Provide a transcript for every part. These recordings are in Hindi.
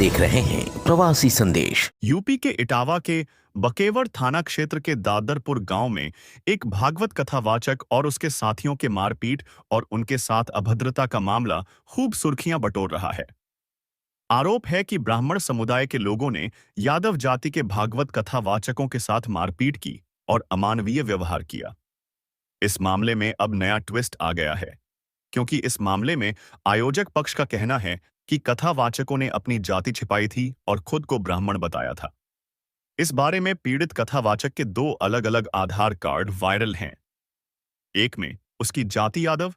देख रहे हैं प्रवासी संदेश। यूपी के इटावा के बकेवर थाना क्षेत्र के दादरपुर गांव में एक भागवत कथावाचक और उसके साथियों के मारपीट और उनके साथ अभद्रता का मामला खूब सुर्खियां बटोर रहा है। आरोप है कि ब्राह्मण समुदाय के लोगों ने यादव जाति के भागवत कथावाचकों के साथ मारपीट की और अमानवीय व्यवहार किया। इस मामले में अब नया ट्विस्ट आ गया है, क्योंकि इस मामले में आयोजक पक्ष का कहना है कि कथावाचकों ने अपनी जाति छिपाई थी और खुद को ब्राह्मण बताया था। इस बारे में पीड़ित कथावाचक के दो अलग-अलग आधार कार्ड वायरल हैं। एक में उसकी जाति यादव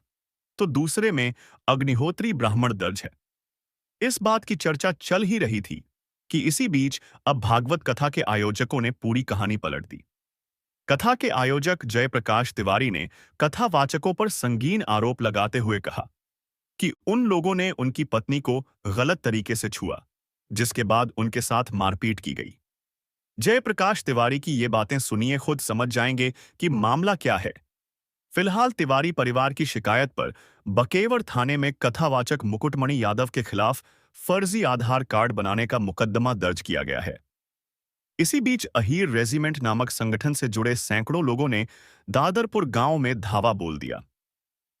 तो दूसरे में अग्निहोत्री ब्राह्मण दर्ज है। इस बात की चर्चा चल ही रही थी कि इसी बीच अब भागवत कथा के आयोजकों ने पूरी कहानी पलट दी। कथा के आयोजक जयप्रकाश तिवारी ने कथावाचकों पर संगीन आरोप लगाते हुए कहा कि उन लोगों ने उनकी पत्नी को गलत तरीके से छुआ, जिसके बाद उनके साथ मारपीट की गई। जयप्रकाश तिवारी की ये बातें सुनिए, खुद समझ जाएंगे कि मामला क्या है। फिलहाल तिवारी परिवार की शिकायत पर बकेवर थाने में कथावाचक मुकुटमणि यादव के खिलाफ फर्जी आधार कार्ड बनाने का मुकदमा दर्ज किया गया है। इसी बीच अहीर रेजिमेंट नामक संगठन से जुड़े सैकड़ों लोगों ने दादरपुर गांव में धावा बोल दिया।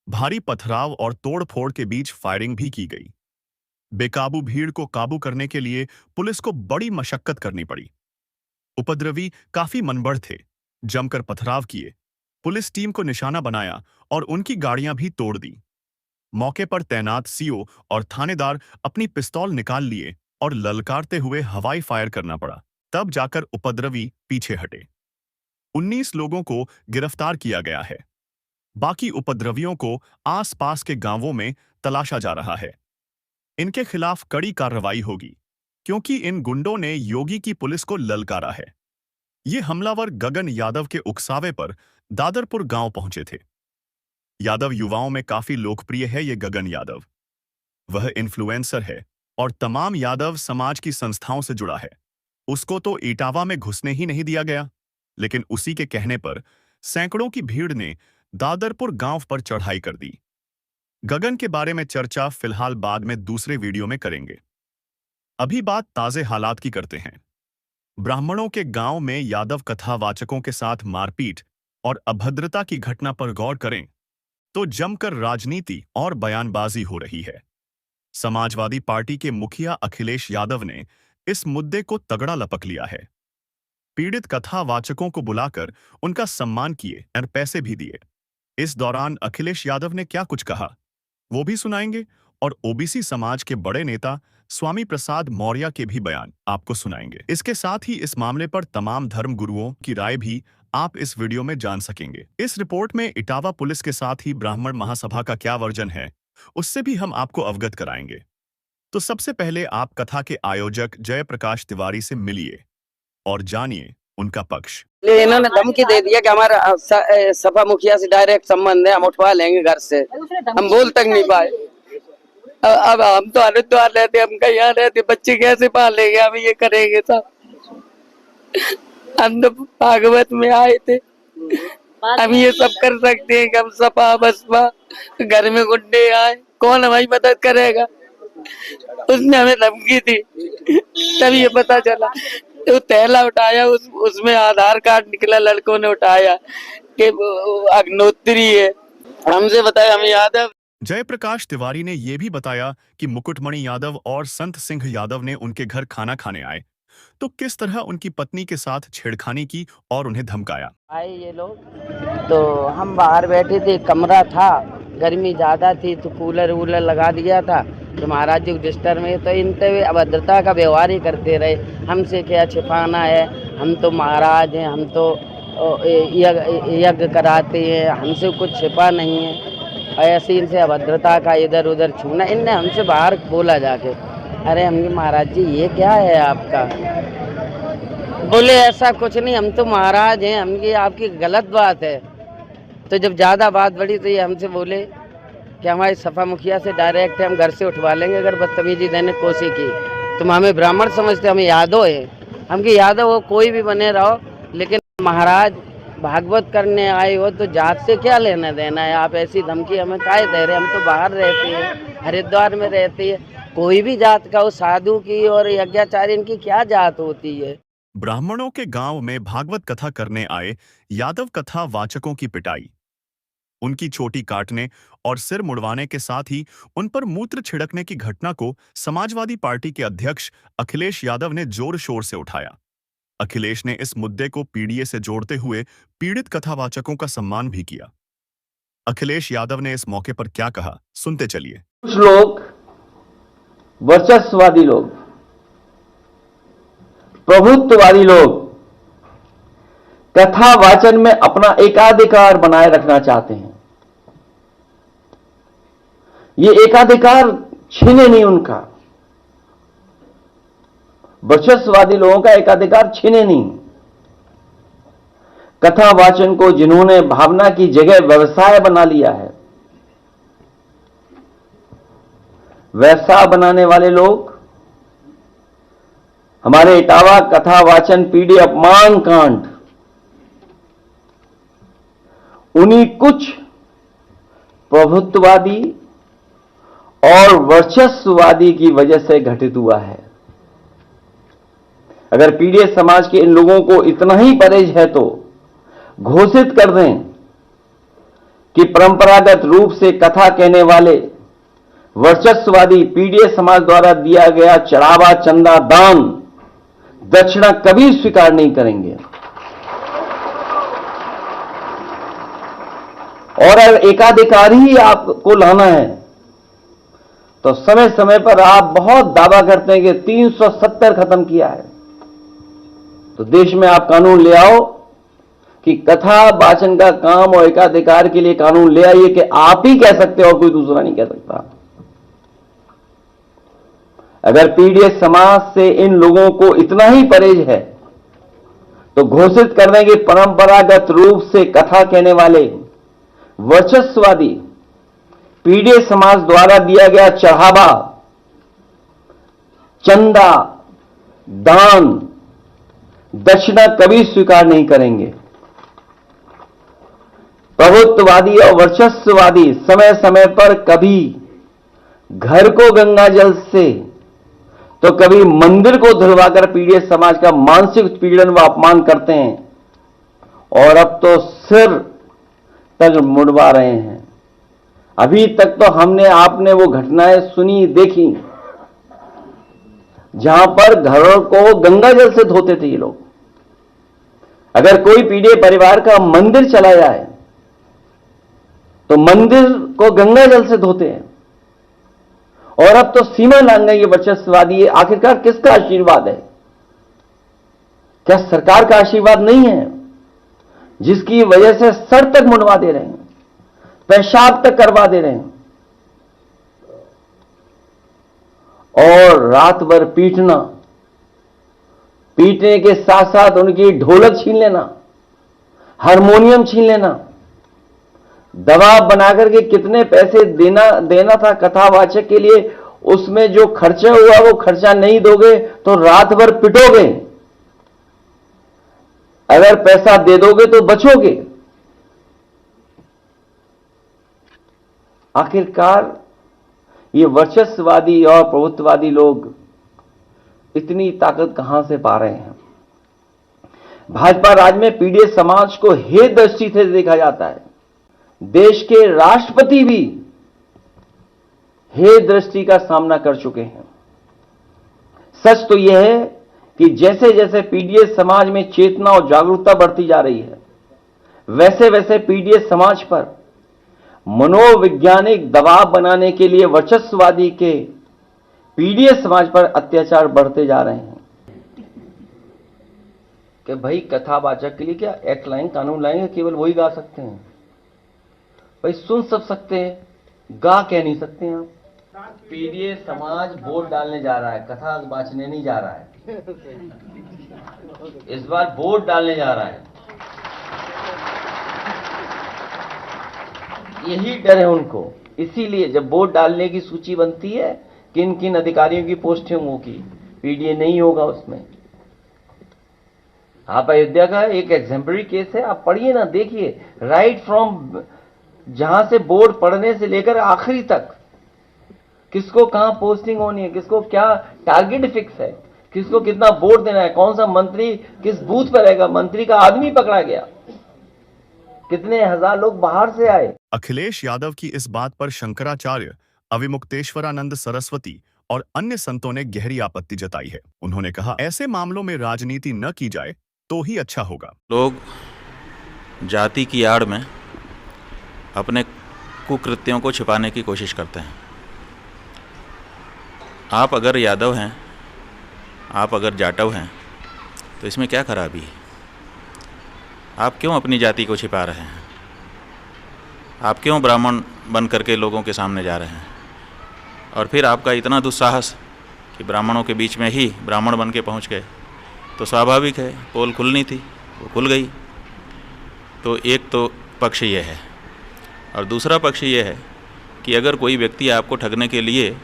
भारी पथराव और तोड़फोड़ के बीच फायरिंग भी की गई। बेकाबू भीड़ को काबू करने के लिए पुलिस को बड़ी मशक्कत करनी पड़ी। उपद्रवी काफी मनबढ़ थे, जमकर पथराव किए, पुलिस टीम को निशाना बनाया और उनकी गाड़ियां भी तोड़ दी। मौके पर तैनात सीओ और थानेदार अपनी पिस्तौल निकाल लिए और ललकारते हुए हवाई फायर करना पड़ा। तब जाकर उपद्रवी पीछे हटे। 19 लोगों को गिरफ्तार किया गया है। बाकी उपद्रवियों को आसपास के गांवों में तलाशा जा रहा है। इनके खिलाफ कड़ी कार्रवाई होगी, क्योंकि इन गुंडों ने योगी की पुलिस को ललकारा है। ये हमलावर गगन यादव के उकसावे पर दादरपुर गांव पहुंचे थे। यादव युवाओं में काफी लोकप्रिय है। ये गगन यादव वह इन्फ्लुएंसर है और तमाम यादव समाज की संस्थाओं से जुड़ा है। उसको तो इटावा में घुसने ही नहीं दिया गया, लेकिन उसी के कहने पर सैकड़ों की भीड़ ने दादरपुर गांव पर चढ़ाई कर दी। गगन के बारे में चर्चा फिलहाल बाद में दूसरे वीडियो में करेंगे। अभी बात ताजे हालात की करते हैं। ब्राह्मणों के गांव में यादव कथावाचकों के साथ मारपीट और अभद्रता की घटना पर गौर करें तो जमकर राजनीति और बयानबाजी हो रही है। समाजवादी पार्टी के मुखिया अखिलेश यादव ने इस मुद्दे को तगड़ा लपक लिया है। पीड़ित कथावाचकों को बुलाकर उनका सम्मान किए और पैसे भी दिए। इस दौरान अखिलेश यादव ने क्या कुछ कहा वो भी सुनाएंगे और ओबीसी समाज के बड़े नेता स्वामी प्रसाद मौर्य के भी बयान आपको सुनाएंगे। इसके साथ ही इस मामले पर तमाम धर्म गुरुओं की राय भी आप इस वीडियो में जान सकेंगे। इस रिपोर्ट में इटावा पुलिस के साथ ही ब्राह्मण महासभा का क्या वर्जन है उससे भी हम आपको अवगत कराएंगे। तो सबसे पहले आप कथा के आयोजक जयप्रकाश तिवारी से मिलिए और जानिए उनका पक्ष। इन्होंने धमकी दे दिया कि हमारा सपा मुखिया से डायरेक्ट संबंध है, हम उठवा लेंगे घर से। हम बोल तक नहीं पाए। अब हम तो हरिद्वार रहते, हम कहीं यहाँ रहते, बच्चे कैसे पालेंगे, हम ये करेंगे सब। हम तो भागवत में आए थे, हम ये सब कर सकते हैं कि हम सपा बसपा घर में गुंडे आए, कौन हमारी मदद करेगा। उसने हमें धमकी दी, तब ये पता चला। तो थैला उठाया, उसमें आधार कार्ड निकला, लड़कों ने उठाया कि अग्निहोत्री है। हमसे बताया हम यादव। जयप्रकाश तिवारी ने यह भी बताया कि मुकुटमणि यादव और संत सिंह यादव ने उनके घर खाना खाने आए तो किस तरह उनकी पत्नी के साथ छेड़खानी की और उन्हें धमकाया। आए ये लोग, तो हम बाहर बैठे थे, कमरा था, गर्मी ज्यादा थी तो कूलर वूलर लगा दिया था तो महाराज जी डिस्टर्ब में, तो इनसे अभद्रता का व्यवहार ही करते रहे। हमसे क्या छिपाना है, हम तो महाराज हैं, हम तो यज्ञ कराते हैं, हमसे कुछ छिपा नहीं है। ऐसे इनसे अभद्रता का इधर उधर छूना, इनने हमसे बाहर बोला जाके, अरे हमने महाराज जी ये क्या है आपका। बोले ऐसा कुछ नहीं, हम तो महाराज हैं, हम ये आपकी गलत बात है। तो जब ज़्यादा बात बढ़ी तो ये हमसे बोले कि हमारे सपा मुखिया से डायरेक्ट है, हम घर से उठवा लेंगे अगर बदतमीजी देने की कोशिश की। तुम हमें ब्राह्मण समझते, हमें यादव है, हमके यादव हो कोई भी बने रहो, लेकिन महाराज भागवत करने आए हो तो जात से क्या लेना देना है। आप ऐसी धमकी हमें काहे दे रहे, हम तो बाहर रहते हैं, हरिद्वार में रहते हैं, कोई भी जात का हो, साधु की और यज्ञाचार्य की क्या जात होती है। ब्राह्मणों के गांव में भागवत कथा करने आए यादव कथा वाचकों की पिटाई, उनकी चोटी काटने और सिर मुड़वाने के साथ ही उन पर मूत्र छिड़कने की घटना को समाजवादी पार्टी के अध्यक्ष अखिलेश यादव ने जोर शोर से उठाया। अखिलेश ने इस मुद्दे को पीडीए से जोड़ते हुए पीड़ित कथावाचकों का सम्मान भी किया। अखिलेश यादव ने इस मौके पर क्या कहा, सुनते चलिए। कुछ लोग, वर्चस्ववादी लोग, प्रभुत्ववादी लोग कथा वाचन में अपना एकाधिकार बनाए रखना चाहते हैं। ये एकाधिकार छीने नहीं उनका, वर्चस्ववादी लोगों का एकाधिकार छीने नहीं। कथा वाचन को जिन्होंने भावना की जगह व्यवसाय बना लिया है, व्यवसाय बनाने वाले लोग हमारे इटावा कथा वाचन पीढ़ी अपमान कांड उन्हीं कुछ प्रभुत्ववादी और वर्चस्ववादी की वजह से घटित हुआ है। अगर पीड़ित समाज के इन लोगों को इतना ही परहेज है तो घोषित कर दें कि परंपरागत रूप से कथा कहने वाले वर्चस्ववादी पीड़ित समाज द्वारा दिया गया चढ़ावा, चंदा, दान, दक्षिणा कभी स्वीकार नहीं करेंगे। और अगर एकाधिकार ही आपको लाना है तो समय समय पर आप बहुत दावा करते हैं कि 370 खत्म किया है, तो देश में आप कानून ले आओ कि कथा वाचन का काम और एकाधिकार के लिए कानून ले आइए कि आप ही कह सकते हो और कोई दूसरा नहीं कह सकता। अगर पीड़ित समाज से इन लोगों को इतना ही परहेज है तो घोषित कर दें कि परंपरागत रूप से कथा कहने वाले वर्चस्ववादी पीड़ित समाज द्वारा दिया गया चढ़ावा, चंदा, दान, दक्षिणा कभी स्वीकार नहीं करेंगे। प्रभुत्ववादी और वर्चस्ववादी समय समय पर कभी घर को गंगा जल से तो कभी मंदिर को धुलवाकर पीड़ित समाज का मानसिक पीड़न व अपमान करते हैं, और अब तो सिर तक मुड़वा रहे हैं। अभी तक तो हमने आपने वो घटनाएं सुनी, देखी, जहां पर घरों को गंगा जल से धोते थे ये लोग। अगर कोई पीड़ित परिवार का मंदिर चला जाए तो मंदिर को गंगा जल से धोते हैं। और अब तो सीमा लांघ गई ये वर्चस्ववादी। आखिरकार किसका आशीर्वाद है? क्या सरकार का आशीर्वाद नहीं है, जिसकी वजह से सर तक मुंडवा दे रहे हैं, पेशाब तक करवा दे रहे हैं, और रात भर पीटना, पीटने के साथ साथ उनकी ढोलक छीन लेना, हारमोनियम छीन लेना, दबाव बनाकर के कितने पैसे देना था कथावाचक के लिए, उसमें जो खर्चा हुआ वो खर्चा नहीं दोगे तो रात भर पिटोगे, अगर पैसा दे दोगे तो बचोगे। आखिरकार ये वर्चस्ववादी और प्रभुत्ववादी लोग इतनी ताकत कहां से पा रहे हैं? भाजपा राज में पीड़ित समाज को हे दृष्टि से देखा जाता है। देश के राष्ट्रपति भी हे दृष्टि का सामना कर चुके हैं। सच तो यह है कि जैसे जैसे पीड़ित समाज में चेतना और जागरूकता बढ़ती जा रही है, वैसे वैसे पीड़ित समाज पर मनोवैज्ञानिक दबाव बनाने के लिए वर्चस्ववादी के पीड़ित समाज पर अत्याचार बढ़ते जा रहे हैं। कि भाई कथावाचक के लिए क्या एक्ट लाएंगे, कानून लाएंगे? केवल वही गा सकते हैं भाई, सुन सब सकते हैं, गा कह नहीं सकते हैं आप। पीड़ित समाज वोट डालने जा रहा है, कथा वाचने नहीं जा रहा है। इस बार वोट डालने जा रहा है, यही डर है उनको। इसीलिए जब वोट डालने की सूची बनती है, किन किन अधिकारियों की पोस्टिंग होगी, पीडीए नहीं होगा उसमें। आप अयोध्या का एक एग्जाम्पलरी केस है, आप पढ़िए ना, देखिए, राइट फ्रॉम जहां से बोर्ड पढ़ने से लेकर आखिरी तक किसको कहां पोस्टिंग होनी है, किसको क्या टारगेट फिक्स है, किसको कितना वोट देना है, कौन सा मंत्री किस बूथ पर रहेगा, मंत्री का आदमी पकड़ा गया, कितने हजार लोग बाहर से आए। अखिलेश यादव की इस बात पर शंकराचार्य, अविमुक्तेश्वरानंद सरस्वती और अन्य संतों ने गहरी आपत्ति जताई है। उन्होंने कहा, ऐसे मामलों में राजनीति न की जाए तो ही अच्छा होगा। लोग जाति की आड़ में अपने कुकृत्यों को छिपाने की कोशिश करते हैं। आप अगर यादव हैं, आप अगर जाटव हैं, तो इसमें क्या खराबी है? आप क्यों अपनी जाति को छिपा रहे हैं? आप क्यों ब्राह्मण बन करके लोगों के सामने जा रहे हैं? और फिर आपका इतना दुस्साहस कि ब्राह्मणों के बीच में ही ब्राह्मण बन के पहुँच गए, तो स्वाभाविक है, पोल खुलनी थी, वो खुल गई। तो एक तो पक्ष ये है, और दूसरा पक्ष ये है कि अगर कोई व्यक्ति आपको ठगने के लिए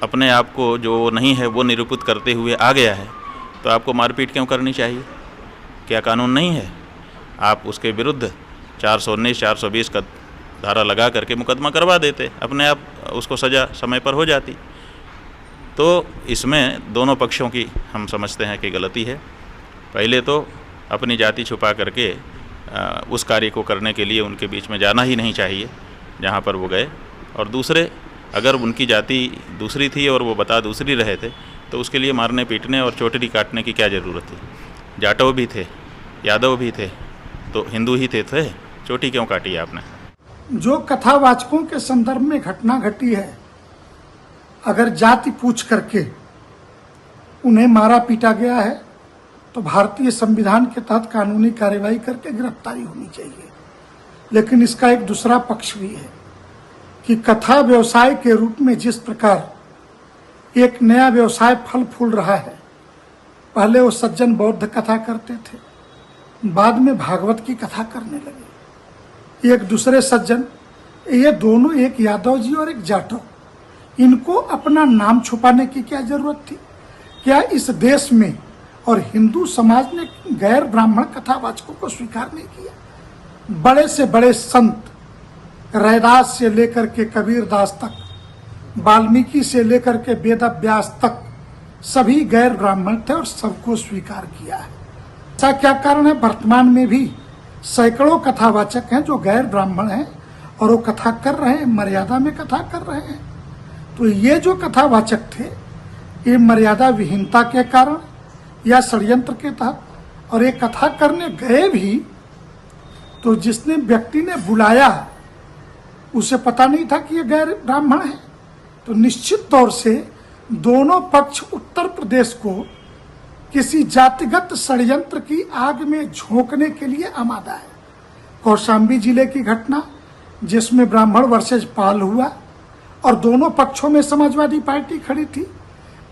अपने आप को जो नहीं है वो निरूपित करते हुए आ गया है, तो आपको मारपीट क्यों करनी चाहिए? क्या कानून नहीं है? आप उसके विरुद्ध 419, 420 का धारा लगा करके मुकदमा करवा देते, अपने आप उसको सज़ा समय पर हो जाती। तो इसमें दोनों पक्षों की हम समझते हैं कि गलती है। पहले तो अपनी जाति छुपा करके उस कार्य को करने के लिए उनके बीच में जाना ही नहीं चाहिए जहाँ पर वो गए, और दूसरे, अगर उनकी जाति दूसरी थी और वो बता दूसरी रहे थे, तो उसके लिए मारने पीटने और चोटरी काटने की क्या ज़रूरत थी? जाटव भी थे, यादव भी थे, तो हिंदू ही थे, चोटी क्यों काटी आपने? जो कथावाचकों के संदर्भ में घटना घटी है, अगर जाति पूछ करके उन्हें मारा पीटा गया है तो भारतीय संविधान के तहत कानूनी कार्रवाई करके गिरफ्तारी होनी चाहिए। लेकिन इसका एक दूसरा पक्ष भी है कि कथा व्यवसाय के रूप में जिस प्रकार एक नया व्यवसाय फल फूल रहा है, पहले वो सज्जन बौद्ध कथा करते थे, बाद में भागवत की कथा करने लगे। एक दूसरे सज्जन, ये दोनों, एक यादव जी और एक जाटव, इनको अपना नाम छुपाने की क्या जरूरत थी? क्या इस देश में और हिंदू समाज ने गैर ब्राह्मण कथावाचकों को स्वीकार नहीं किया? बड़े से बड़े संत, रैदास से लेकर के कबीरदास तक, वाल्मीकि से लेकर के वेद व्यास तक, सभी गैर ब्राह्मण थे और सबको स्वीकार किया है। ऐसा क्या कारण है? वर्तमान में भी सैकड़ों कथावाचक हैं जो गैर ब्राह्मण हैं और वो कथा कर रहे हैं, मर्यादा में कथा कर रहे हैं। तो ये जो कथावाचक थे, ये मर्यादा विहीनता के कारण या षड्यंत्र के तहत, और ये कथा करने गए भी तो जिसने व्यक्ति ने बुलाया उसे पता नहीं था कि ये गैर ब्राह्मण है। तो निश्चित तौर से दोनों पक्ष उत्तर प्रदेश को किसी जातिगत षड्यंत्र की आग में झोंकने के लिए आमादा है। कौशाम्बी जिले की घटना जिसमें ब्राह्मण वर्सेज पाल हुआ और दोनों पक्षों में समाजवादी पार्टी खड़ी थी,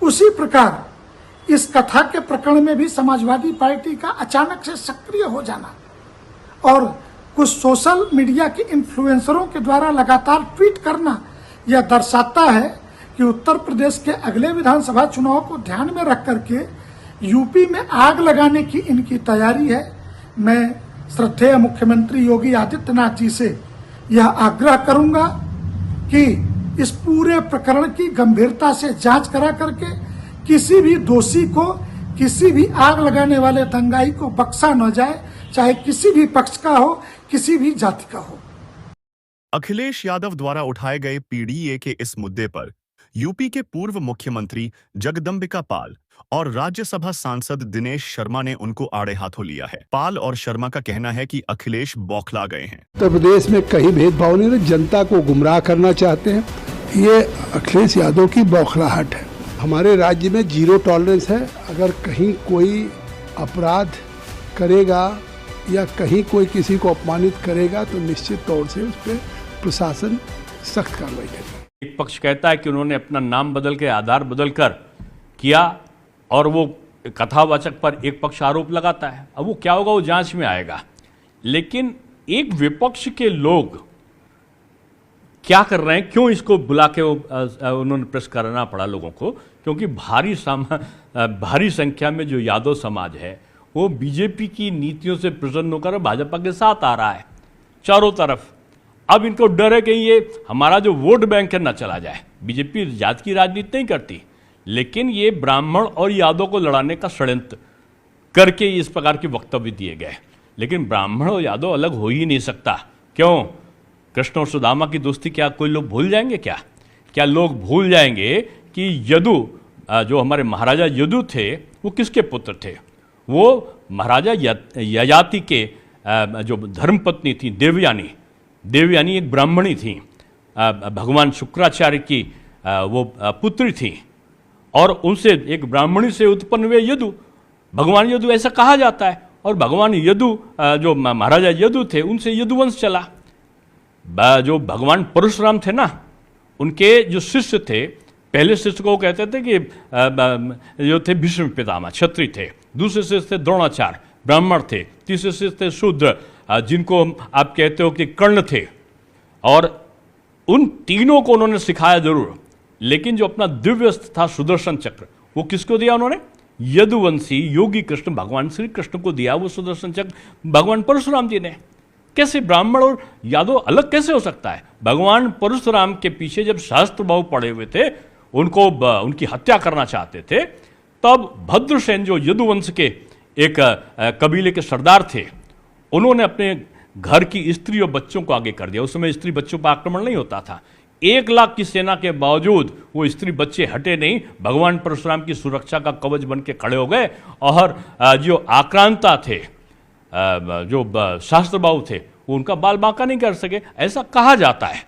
उसी प्रकार इस कथा के प्रकरण में भी समाजवादी पार्टी का अचानक से सक्रिय हो जाना और कुछ सोशल मीडिया के इन्फ्लुएंसरों के द्वारा लगातार ट्वीट करना, यह दर्शाता है कि उत्तर प्रदेश के अगले विधानसभा चुनाव को ध्यान में रख करके यूपी में आग लगाने की इनकी तैयारी है। मैं श्रद्धेय मुख्यमंत्री योगी आदित्यनाथ जी से यह आग्रह करूंगा कि इस पूरे प्रकरण की गंभीरता से जांच करा करके किसी भी दोषी को, किसी भी आग लगाने वाले दंगाई को बख्शा न जाए, चाहे किसी भी पक्ष का हो, किसी भी जाति का हो। अखिलेश यादव द्वारा उठाए गए पीडीए के इस मुद्दे पर यूपी के पूर्व मुख्यमंत्री जगदम्बिका पाल और राज्यसभा सांसद दिनेश शर्मा ने उनको आड़े हाथों लिया है। पाल और शर्मा का कहना है कि अखिलेश बौखला गए हैं। उत्तर प्रदेश में कहीं भेदभाव नहीं, जनता को गुमराह करना चाहते हैं। ये अखिलेश यादव की बौखलाहट है। हमारे राज्य में जीरो टॉलरेंस है। अगर कहीं कोई अपराध करेगा या कहीं कोई किसी को अपमानित करेगा तो निश्चित तौर से उस पर प्रशासन सख्त कार्रवाई करेगा। एक पक्ष कहता है कि उन्होंने अपना नाम बदल के, आधार बदल कर किया, और वो कथावाचक पर एक पक्ष आरोप लगाता है। अब वो क्या होगा, वो जांच में आएगा। लेकिन एक विपक्ष के लोग क्या कर रहे हैं, क्यों इसको बुला के उन्होंने प्रेस करना पड़ा लोगों को? क्योंकि भारी संख्या में जो यादव समाज है वो बीजेपी की नीतियों से प्रसन्न होकर भाजपा के साथ आ रहा है चारों तरफ। अब इनको डर है कहीं ये हमारा जो वोट बैंक है ना चला जाए। बीजेपी जात की राजनीति नहीं करती, लेकिन ये ब्राह्मण और यादव को लड़ाने का षड्यंत्र करके इस प्रकार के वक्तव्य दिए गए। लेकिन ब्राह्मण और यादव अलग हो ही नहीं सकता। क्यों? कृष्ण और सुदामा की दोस्ती क्या कोई लोग भूल जाएंगे? क्या लोग भूल जाएंगे कि यदु, जो हमारे महाराजा यदु थे, वो किसके पुत्र थे? वो महाराजा ययाति के जो धर्मपत्नी थी देवयानी एक ब्राह्मणी थी, भगवान शुक्राचार्य की वो पुत्री थी, और उनसे एक ब्राह्मणी से उत्पन्न हुए यदु, भगवान यदु ऐसा कहा जाता है। और भगवान यदु, जो महाराजा यदु थे, उनसे यदुवंश चला। जो भगवान परशुराम थे ना, उनके जो शिष्य थे, पहले शिष्य को कहते थे कि जो थे भीष्म पितामह क्षत्रिय थे, दूसरे शिष्य थे द्रोणाचार्य ब्राह्मण थे, तीसरे शिष्य थे शूद्र जिनको आप कहते हो कि कर्ण थे। और उन तीनों को उन्होंने सिखाया जरूर, लेकिन जो अपना दिव्य अस्त्र था सुदर्शन चक्र, वो किसको दिया उन्होंने? यदुवंशी योगी कृष्ण भगवान श्री कृष्ण को दिया वो सुदर्शन चक्र भगवान परशुराम जी ने। कैसे ब्राह्मण और यादव अलग कैसे हो सकता है? भगवान परशुराम के पीछे जब सहस्त्रबाहु पड़े हुए थे, उनको उनकी हत्या करना चाहते थे, तब भद्रसेन जो यदुवंश के एक कबीले के सरदार थे, उन्होंने अपने घर की स्त्री और बच्चों को आगे कर दिया। उस समय स्त्री बच्चों पर आक्रमण नहीं होता था। 1 लाख की सेना के बावजूद वो स्त्री बच्चे हटे नहीं, भगवान परशुराम की सुरक्षा का कवच बन के खड़े हो गए। और जो आक्रांता थे, जो सहस्त्रबाहु थे, वो उनका बाल बांका नहीं कर सके, ऐसा कहा जाता है।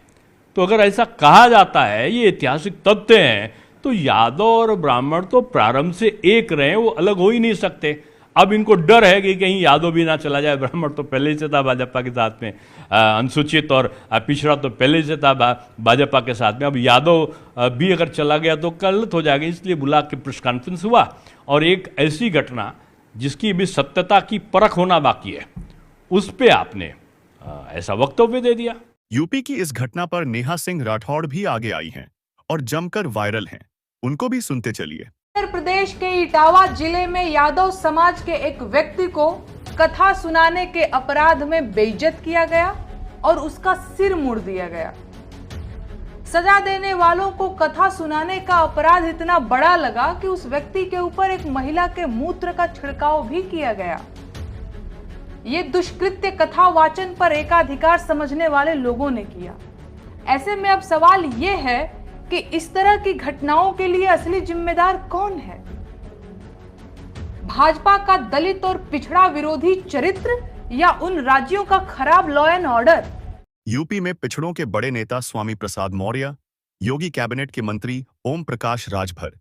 तो अगर ऐसा कहा जाता है, ये ऐतिहासिक तथ्य हैं, तो यादव और ब्राह्मण तो प्रारंभ से एक रहे, वो अलग हो ही नहीं सकते। अब इनको डर है कि कहीं यादव भी ना चला जाए। ब्राह्मण तो पहले ही से था भाजपा के साथ में, अनुसूचित और पिछड़ा तो पहले ही से था भाजपा के साथ में। अब यादव भी अगर चला गया तो गलत हो जाएगा, इसलिए बुला के प्रेस कॉन्फ्रेंस हुआ। और एक ऐसी घटना जिसकी भी सत्यता की परख होना बाकी है, उस पर आपने ऐसा वक्तव्य दे दिया। यूपी की इस घटना पर नेहा सिंह राठौड़ भी आगे आई हैं और जमकर वायरल हैं। उनको भी सुनते चलिए। उत्तर प्रदेश के इटावा जिले में यादव समाज के एक व्यक्ति को कथा सुनाने के अपराध में बेइज्जत किया गया और उसका सिर मुड़ दिया गया। सजा देने वालों को कथा सुनाने का अपराध इतना बड़ा लगा कि उस व्यक्ति के ऊपर एक महिला के मूत्र का छिड़काव भी किया गया। ये दुष्कृत्य कथा वाचन पर एकाधिकार समझने वाले लोगों ने किया। ऐसे में अब सवाल ये है कि इस तरह की घटनाओं के लिए असली जिम्मेदार कौन है? भाजपा का दलित और पिछड़ा विरोधी चरित्र या उन राज्यों का खराब लॉ एंड ऑर्डर? यूपी में पिछड़ों के बड़े नेता स्वामी प्रसाद मौर्य, योगी कैबिनेट के मंत्री ओम प्रकाश राजभर,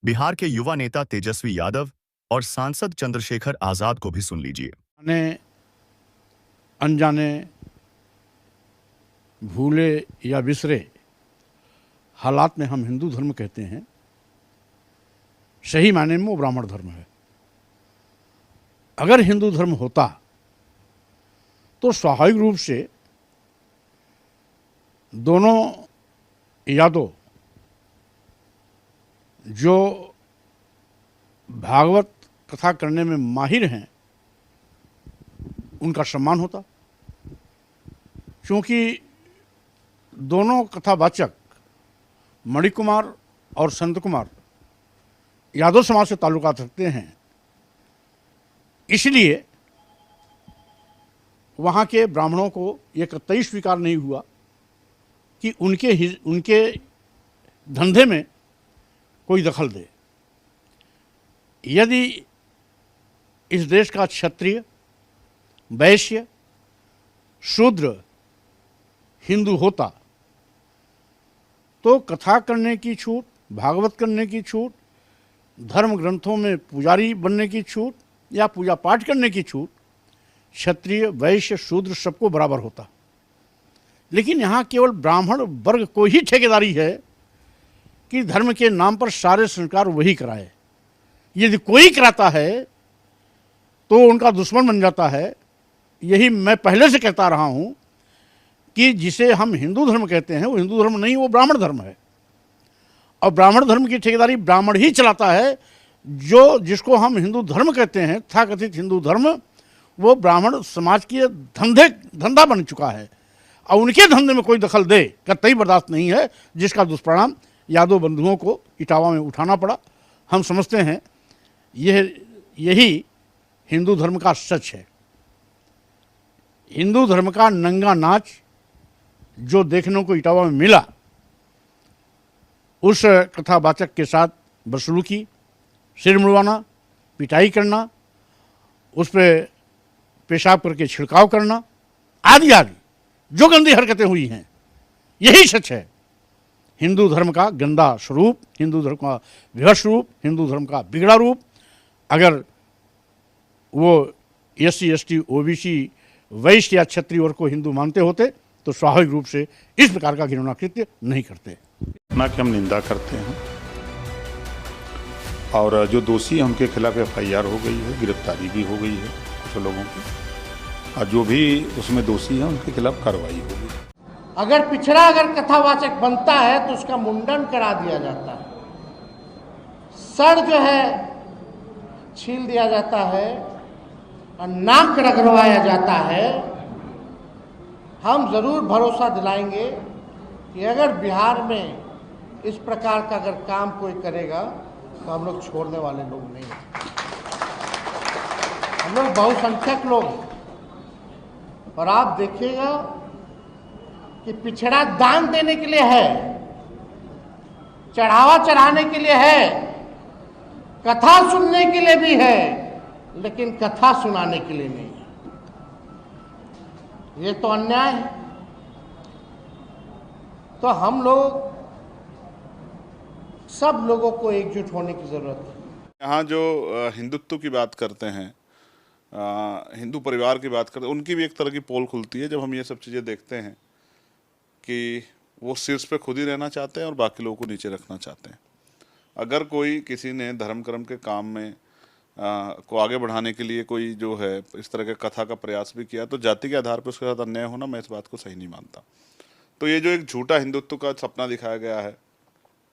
बिहार के युवा नेता तेजस्वी यादव और सांसद चंद्रशेखर आजाद को भी सुन लीजिए। अनजाने, भूले या बिसरे हालात में हम हिंदू धर्म कहते हैं, सही मायने में वो ब्राह्मण धर्म है। अगर हिंदू धर्म होता तो स्वाभाविक रूप से दोनों यादव जो भागवत कथा करने में माहिर हैं, उनका सम्मान होता, क्योंकि दोनों कथावाचक मणिकुमार और संत कुमार यादव समाज से ताल्लुकात रखते हैं। इसलिए वहाँ के ब्राह्मणों को ये कतई स्वीकार नहीं हुआ कि उनके धंधे में कोई दखल दे। यदि इस देश का क्षत्रिय, वैश्य, शूद्र हिंदू होता तो कथा करने की छूट, भागवत करने की छूट, धर्म ग्रंथों में पुजारी बनने की छूट या पूजा पाठ करने की छूट क्षत्रिय, वैश्य, शूद्र सबको बराबर होता। लेकिन यहाँ केवल ब्राह्मण वर्ग को ही ठेकेदारी है कि धर्म के नाम पर सारे संस्कार वही कराए। यदि कोई कराता है तो उनका दुश्मन बन जाता है। यही मैं पहले से कहता रहा हूँ कि जिसे हम हिंदू धर्म कहते हैं वो हिंदू धर्म नहीं, वो ब्राह्मण धर्म है। और ब्राह्मण धर्म की ठेकेदारी ब्राह्मण ही चलाता है। जो जिसको हम हिंदू धर्म कहते हैं, तथाकथित हिंदू धर्म, वो ब्राह्मण समाज की धंधा बन चुका है। और उनके धंधे में कोई दखल दे कतई बर्दाश्त नहीं है, जिसका दुष्परिणाम यादव बंधुओं को इटावा में उठाना पड़ा। हम समझते हैं यही हिंदू धर्म का सच है। हिंदू धर्म का नंगा नाच जो देखने को इटावा में मिला, उस कथावाचक के साथ बदसलूकी, सिर मुड़वाना, पिटाई करना, उस पर पेशाब करके छिड़काव करना आदि आदि जो गंदी हरकतें हुई हैं, यही सच है हिंदू धर्म का गंदा स्वरूप, हिंदू धर्म का विभत्स रूप, हिंदू धर्म का बिगड़ा रूप। अगर वो SC ST OBC वैश्य या क्षत्रिय वर्ग को हिंदू मानते होते तो स्वाभाविक रूप से इस प्रकार का घिनौना कृत्य नहीं करते। घटना की हम निंदा करते हैं और जो दोषी है उनके खिलाफ FIR हो गई है, गिरफ्तारी भी हो गई है कुछ लोगों की, और जो भी उसमें दोषी है उनके खिलाफ कार्रवाई होगी। अगर पिछड़ा कथावाचक बनता है तो उसका मुंडन करा दिया जाता है, सर जो है छील दिया जाता है और नाक रगड़वाया जाता है। हम जरूर भरोसा दिलाएंगे कि अगर बिहार में इस प्रकार का अगर काम कोई करेगा तो हम लोग छोड़ने वाले लोग नहीं हैं। हम लोग बहुसंख्यक लोग हैं और आप देखिएगा कि पिछड़ा दान देने के लिए है, चढ़ावा चढ़ाने के लिए है, कथा सुनने के लिए भी है, लेकिन कथा सुनाने के लिए नहीं है। ये तो अन्याय है। तो हम लोग सब लोगों को एकजुट होने की जरूरत है। यहाँ जो हिंदुत्व की बात करते हैं, हिंदू परिवार की बात करते हैं, उनकी भी एक तरह की पोल खुलती है जब हम ये सब चीज़ें देखते हैं कि वो शीर्ष पे खुद ही रहना चाहते हैं और बाकी लोगों को नीचे रखना चाहते हैं। अगर कोई किसी ने धर्म कर्म के काम में को आगे बढ़ाने के लिए कोई जो है इस तरह के कथा का प्रयास भी किया तो जाति के आधार पर उसके साथ अन्याय होना, मैं इस बात को सही नहीं मानता। तो ये जो एक झूठा हिंदुत्व का सपना दिखाया गया है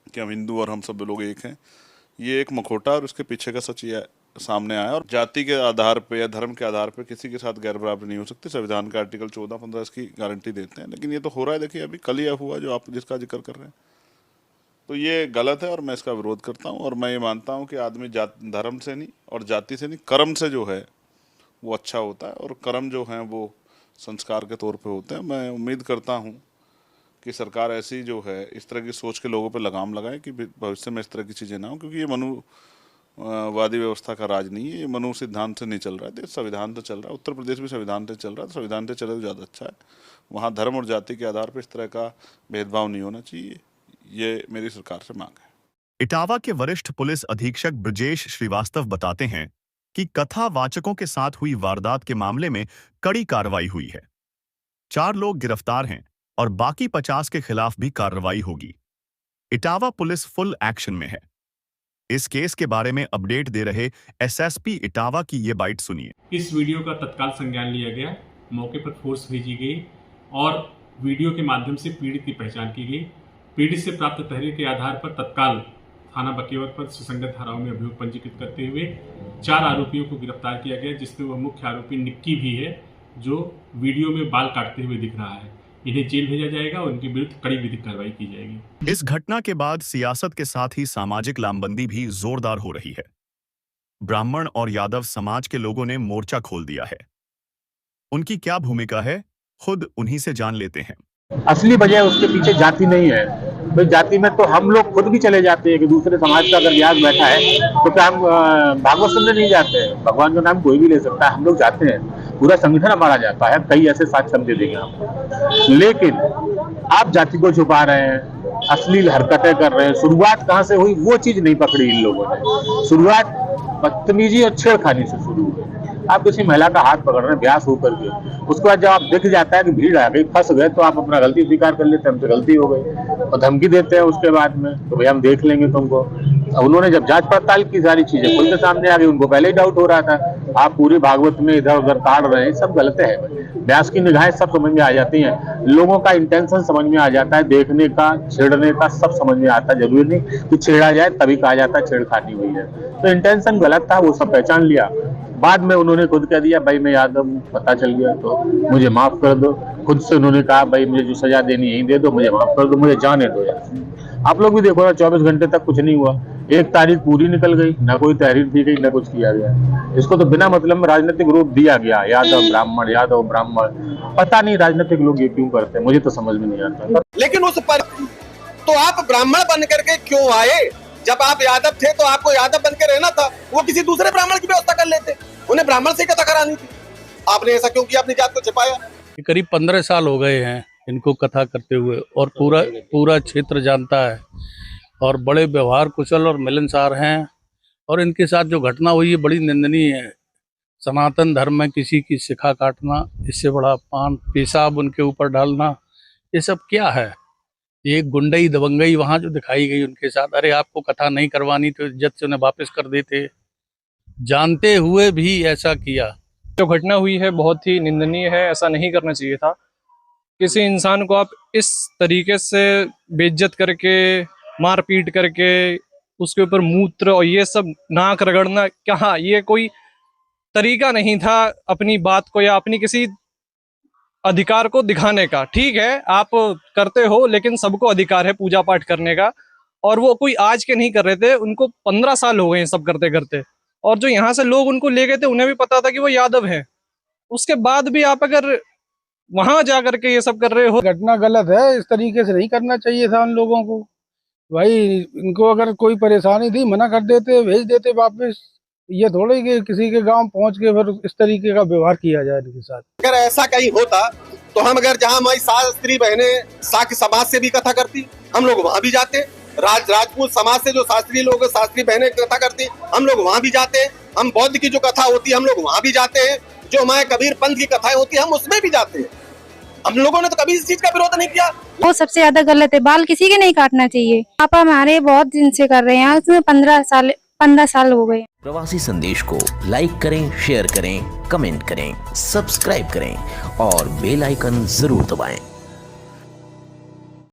कि हम हिंदू और हम सब लोग एक हैं, ये एक मखौटा और उसके पीछे का सच ये सामने आया। और जाति के आधार पे या धर्म के आधार पे किसी के साथ गैर बराबरी नहीं हो सकती। संविधान का आर्टिकल 14-15 इसकी गारंटी देते हैं, लेकिन ये तो हो रहा है। देखिए अभी कल ही हुआ जो आप जिसका जिक्र कर रहे हैं, तो ये गलत है और मैं इसका विरोध करता हूँ। और मैं ये मानता हूँ कि आदमी धर्म से नहीं और जाति से नहीं, कर्म से जो है वो अच्छा होता है और कर्म जो हैं वो संस्कार के तौर पे होते हैं। मैं उम्मीद करता हूँ कि सरकार ऐसी जो है इस तरह की सोच के लोगों पे लगाम लगाए कि भविष्य में इस तरह की चीज़ें ना हो, क्योंकि ये मनुवादी व्यवस्था का राज नहीं है, ये मनु सिद्धांत से नहीं चल रहा है, देश संविधान से चल रहा है। उत्तर प्रदेश भी संविधान से चल रहा है, तो संविधान से चले तो ज़्यादा अच्छा है। वहाँ धर्म और जाति के आधार पर इस तरह का भेदभाव नहीं होना चाहिए, ये मेरी सरकार से मांग है। इटावा के वरिष्ठ पुलिस अधीक्षक ब्रजेश श्रीवास्तव बताते हैं कि कथावाचकों के साथ हुई वारदात के मामले में कड़ी कार्रवाई हुई है। 4 लोग गिरफ्तार हैं और बाकी 50 के खिलाफ भी कार्रवाई होगी। इटावा पुलिस फुल एक्शन में है। इस केस के बारे में अपडेट दे रहे SSP इटावा की ये बाइट सुनिए। इस वीडियो का तत्काल संज्ञान लिया गया, मौके पर फोर्स भेजी गई और वीडियो के माध्यम से पीड़ित की पहचान की गई। पीड़ित से प्राप्त तहरीर के आधार पर तत्काल थाना बकेवर पर सुसंगत धाराओं में अभियोग पंजीकृत करते हुए 4 आरोपियों को गिरफ्तार किया गया, जिसमें वह मुख्य आरोपी निक्की भी है जो वीडियो में बाल काटते हुए दिख रहा है। इन्हें जेल भेजा जाएगा और उनके विरुद्ध कड़ी विधिक कार्रवाई की जाएगी। इस घटना के बाद सियासत के साथ ही सामाजिक लामबंदी भी जोरदार हो रही है। ब्राह्मण और यादव समाज के लोगों ने मोर्चा खोल दिया है। उनकी क्या भूमिका है, खुद उन्हीं से जान लेते हैं। असली वजह उसके पीछे जाति नहीं है। तो जाति में तो हम लोग खुद भी चले जाते हैं कि दूसरे समाज का अगर व्यास बैठा है तो क्या हम भागवत सुनने नहीं जाते हैं? भगवान का नाम कोई भी ले सकता है, हम लोग जाते हैं, पूरा संगठन हमारा जाता है। कई ऐसे साथ समझे देंगे आपको, लेकिन आप जाति को छुपा रहे हैं, अश्लील हरकतें कर रहे हैं। शुरुआत कहाँ से हुई वो चीज नहीं पकड़ी इन लोगों ने। शुरुआत बदतमीजी और छेड़खानी से शुरू हुई। आप किसी महिला का हाथ पकड़ रहे हैं ब्यास होकर के, उसके बाद जब आप दिख जाता है कि भीड़ आ गई, फंस गए, तो आप अपना गलती स्वीकार कर लेते हैं, हमसे गलती हो गई, और धमकी देते हैं उसके बाद में तो भैया हम देख लेंगे तुमको। उन्होंने जब जांच पड़ताल की, सारी चीजें खुल के सामने आ गई, उनको पहले ही डाउट हो रहा था। आप पूरी भागवत में इधर उधर ताड़ रहे हैं, सब गलत है। व्यास की निगाहें सब समझ में आ जाती हैं, लोगों का इंटेंशन समझ में आ जाता है, देखने का, छेड़ने का सब समझ में आता है। जरूरी नहीं कि छेड़ा जाए तभी कहा जाता है छेड़खानी हुई है। तो इंटेंशन गलत था, वो सब पहचान लिया। बाद में उन्होंने खुद कह दिया भाई मैं यादव हूँ, पता चल गया तो मुझे माफ कर दो। खुद से उन्होंने कहा भाई मुझे जो सजा देनी यही दे दो, मुझे माफ कर दो, मुझे जाने दो यार। आप लोग भी देखो ना 24 घंटे तक कुछ नहीं हुआ, 1 तारीख पूरी निकल गई, ना कोई तहरीर दी गई, ना कुछ किया गया। इसको तो बिना मतलब में राजनीतिक रूप दिया गया, यादव ब्राह्मण, यादव ब्राह्मण। पता नहीं राजनीतिक लोग ये क्यों करते हैं, मुझे तो समझ में नहीं आता। लेकिन उस पर तो आप ब्राह्मण बन करके क्यों आए? जब आप यादव थे तो आपको यादव बन के रहना था, वो किसी दूसरे ब्राह्मण की व्यवस्था कर लेते, उन्हें ब्राह्मण से कथा करानी थी। आपने ऐसा क्यों किया, अपनी जात को छिपाया? करीब 15 साल हो गए हैं इनको कथा करते हुए, और पूरा क्षेत्र जानता है, और बड़े व्यवहार कुशल और मिलनसार हैं। और इनके साथ जो घटना हुई है बड़ी निंदनीय है। सनातन धर्म में किसी की शिखा काटना, इससे बड़ा अपमान, पेशाब उनके ऊपर डालना, ये सब क्या है? ये गुंडई दबंगई वहाँ जो दिखाई गई उनके साथ। अरे आपको कथा नहीं करवानी तो इज्जत से उन्हें वापस कर देते, जानते हुए भी ऐसा किया। जो घटना हुई है बहुत ही निंदनीय है, ऐसा नहीं करना चाहिए था। किसी इंसान को आप इस तरीके से बेइज्जत करके, मारपीट करके, उसके ऊपर मूत्र और ये सब नाक रगड़ना, क्या ये कोई तरीका नहीं था अपनी बात को या अपनी किसी अधिकार को दिखाने का। ठीक है आप करते हो, लेकिन सबको अधिकार है पूजा पाठ करने का, और वो कोई आज के नहीं कर रहे थे, उनको 15 साल हो गए हैं सब करते करते। और जो यहाँ से लोग उनको ले गए थे उन्हें भी पता था कि वो यादव है, उसके बाद भी आप अगर वहां जा करके ये सब कर रहे हो। घटना गलत है, इस तरीके से नहीं करना चाहिए था उन लोगों को। भाई इनको अगर कोई परेशानी थी मना कर देते, भेज देते वापस। ये थोड़े कि किसी के गांव पहुंच के फिर इस तरीके का व्यवहार किया जाए इनके साथ। अगर ऐसा कहीं होता तो हम, अगर जहाँ हमारी शास्त्री बहनें साख्य समाज से भी कथा करती, हम लोग वहां भी जाते। राजपूत समाज से जो शास्त्री लोग, शास्त्री बहनें कथा करती, हम लोग वहां भी जाते। हम बौद्ध की जो कथा होती है हम लोग वहां भी जाते हैं। जो हमारे कबीर पंथ की कथाएं होती है हम उसमें भी जाते हैं। हम लोगों ने तो कभी इस चीज का विरोध नहीं किया। वो सबसे ज्यादा गलत है, बाल किसी के नहीं काटना चाहिए। आप हमारे बहुत दिन से कर रहे हैं, उसमें 15 साल हो गए। प्रवासी संदेश को लाइक करें, शेयर करें, कमेंट करें, सब्सक्राइब करें और बेल आइकन जरूर दबाएं।